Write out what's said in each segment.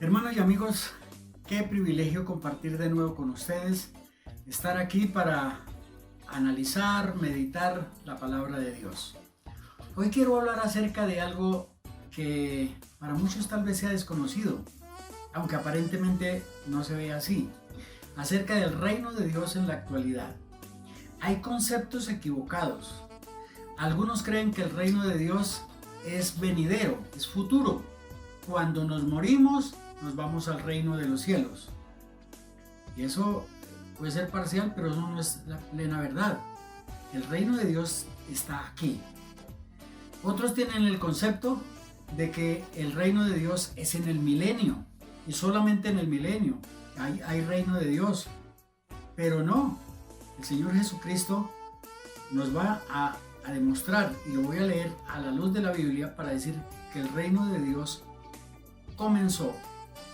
Hermanos y amigos, qué privilegio compartir de nuevo con ustedes, estar aquí para analizar, meditar la palabra de Dios. Hoy quiero hablar acerca de algo que para muchos tal vez sea desconocido, aunque aparentemente no se ve así, acerca del reino de Dios en la actualidad. Hay conceptos equivocados. Algunos creen que el reino de Dios es venidero, es futuro. Cuando nos morimos, nos vamos al reino de los cielos. Y eso puede ser parcial, pero eso no es la plena verdad. El reino de Dios está aquí. Otros tienen el concepto de que el reino de Dios es en el milenio, y solamente en el milenio hay reino de Dios. Pero no, el Señor Jesucristo nos va a demostrar, y lo voy a leer a la luz de la Biblia para decir que el reino de Dios comenzó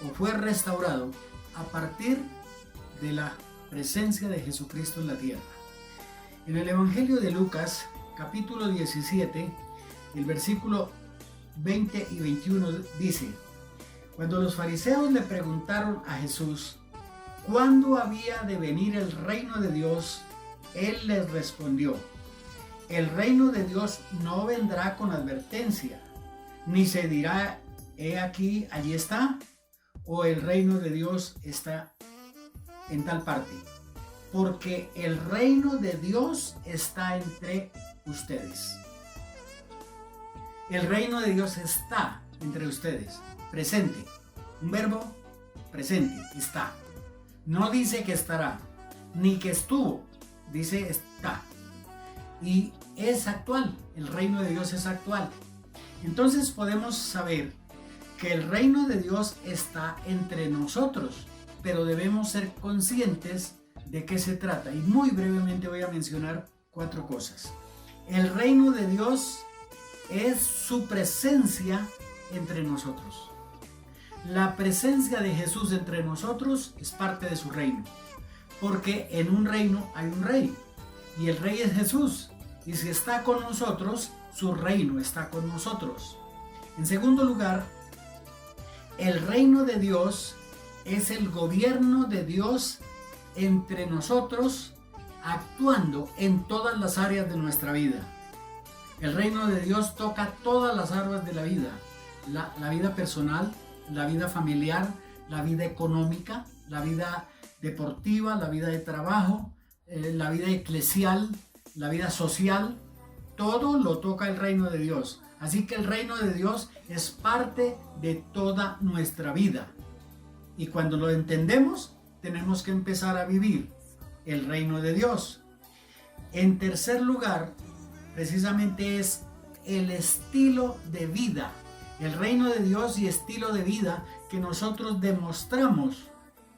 o fue restaurado a partir de la presencia de Jesucristo en la tierra. En el Evangelio de Lucas, capítulo 17, el versículo 20 y 21 dice: Cuando los fariseos le preguntaron a Jesús ¿cuándo había de venir el reino de Dios?, él les respondió: el reino de Dios no vendrá con advertencia, ni se dirá he aquí, allí está, o el reino de Dios está en tal parte, porque el reino de Dios está entre ustedes. El reino de Dios está entre ustedes, presente, un verbo presente, está. No dice que estará, ni que estuvo, dice está. Y es actual, el reino de Dios es actual. Entonces podemos saber que el reino de Dios está entre nosotros, pero debemos ser conscientes de qué se trata. Y muy brevemente voy a mencionar 4 cosas. El reino de Dios es su presencia entre nosotros. La presencia de Jesús entre nosotros es parte de su reino, porque en un reino hay un rey, y el rey es Jesús, y si está con nosotros, su reino está con nosotros. En segundo lugar, el reino de Dios es el gobierno de Dios entre nosotros, actuando en todas las áreas de nuestra vida. El reino de Dios toca todas las áreas de la vida, la vida personal, la vida familiar, la vida económica, la vida deportiva, la vida de trabajo, la vida eclesial, la vida social. Todo lo toca el reino de Dios. Así que el reino de Dios es parte de toda nuestra vida. Y cuando lo entendemos, tenemos que empezar a vivir el reino de Dios. En tercer lugar, precisamente es el estilo de vida. El reino de Dios y estilo de vida que nosotros demostramos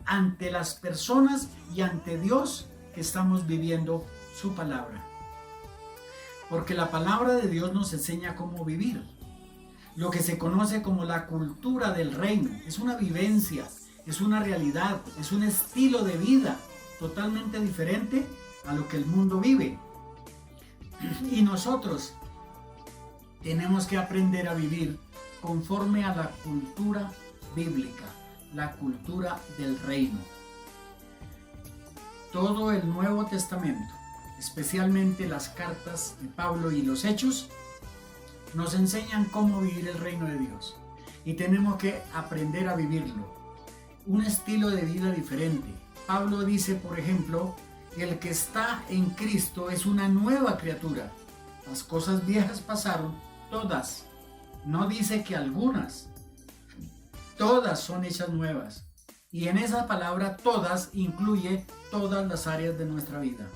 ante las personas y ante Dios que estamos viviendo su palabra. Porque la palabra de Dios nos enseña cómo vivir. Lo que se conoce como la cultura del reino es una vivencia, es una realidad, es un estilo de vida totalmente diferente a lo que el mundo vive. Y nosotros tenemos que aprender a vivir conforme a la cultura bíblica, la cultura del reino. Todo el Nuevo Testamento, especialmente las cartas de Pablo y los Hechos, nos enseñan cómo vivir el reino de Dios. Y tenemos que aprender a vivirlo. Un estilo de vida diferente. Pablo dice, por ejemplo, el que está en Cristo es una nueva criatura. Las cosas viejas pasaron, todas. No dice que algunas. Todas son hechas nuevas. Y en esa palabra todas incluye todas las áreas de nuestra vida.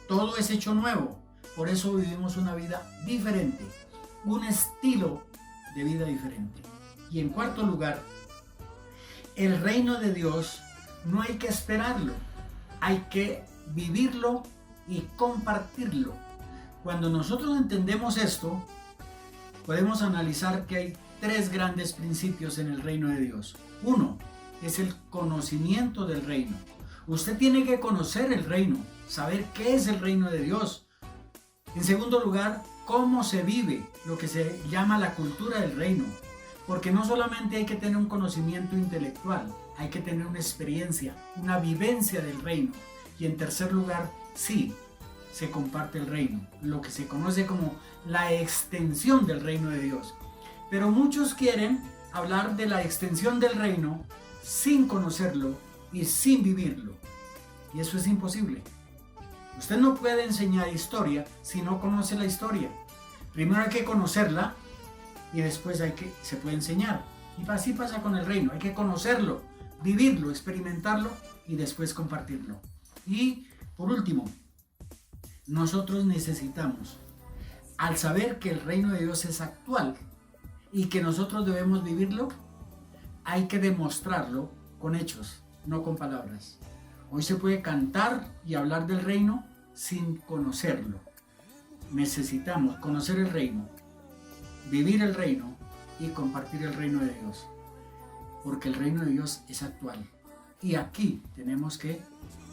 Todo es hecho nuevo. Por eso vivimos una vida diferente. Un estilo de vida diferente. Y en cuarto lugar, el reino de Dios no hay que esperarlo. Hay que vivirlo y compartirlo. Cuando nosotros entendemos esto, podemos analizar que hay 3 grandes principios en el reino de Dios. 1 es el conocimiento del reino. Usted tiene que conocer el reino, saber qué es el reino de Dios. En segundo lugar, cómo se vive, lo que se llama la cultura del reino. Porque no solamente hay que tener un conocimiento intelectual, hay que tener una experiencia, una vivencia del reino. Y en tercer lugar, sí, se comparte el reino, lo que se conoce como la extensión del reino de Dios. Pero muchos quieren hablar de la extensión del reino sin conocerlo y sin vivirlo. Y eso es imposible. Usted no puede enseñar historia si no conoce la historia. Primero hay que conocerla y después se puede enseñar. Y así pasa con el reino. Hay que conocerlo, vivirlo, experimentarlo y después compartirlo. Y por último, nosotros necesitamos, al saber que el reino de Dios es actual y que nosotros debemos vivirlo, hay que demostrarlo con hechos, no con palabras. Hoy se puede cantar y hablar del reino sin conocerlo. Necesitamos conocer el reino, vivir el reino y compartir el reino de Dios. Porque el reino de Dios es actual. Y aquí tenemos que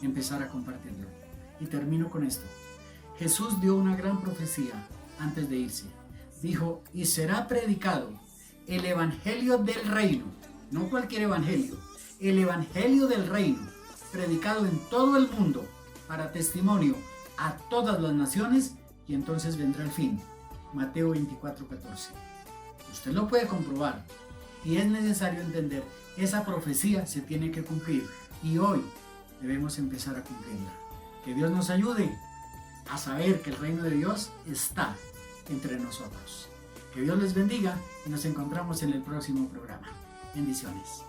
empezar a compartirlo. Y termino con esto. Jesús dio una gran profecía antes de irse. Dijo, y será predicado el evangelio del reino, no cualquier evangelio, el evangelio del reino, predicado en todo el mundo para testimonio a todas las naciones, y entonces vendrá el fin. Mateo 24:14. Usted lo puede comprobar y es necesario entender, esa profecía se tiene que cumplir y hoy debemos empezar a cumplirla. Que Dios nos ayude a saber que el reino de Dios está entre nosotros. Que Dios les bendiga y nos encontramos en el próximo programa. Bendiciones.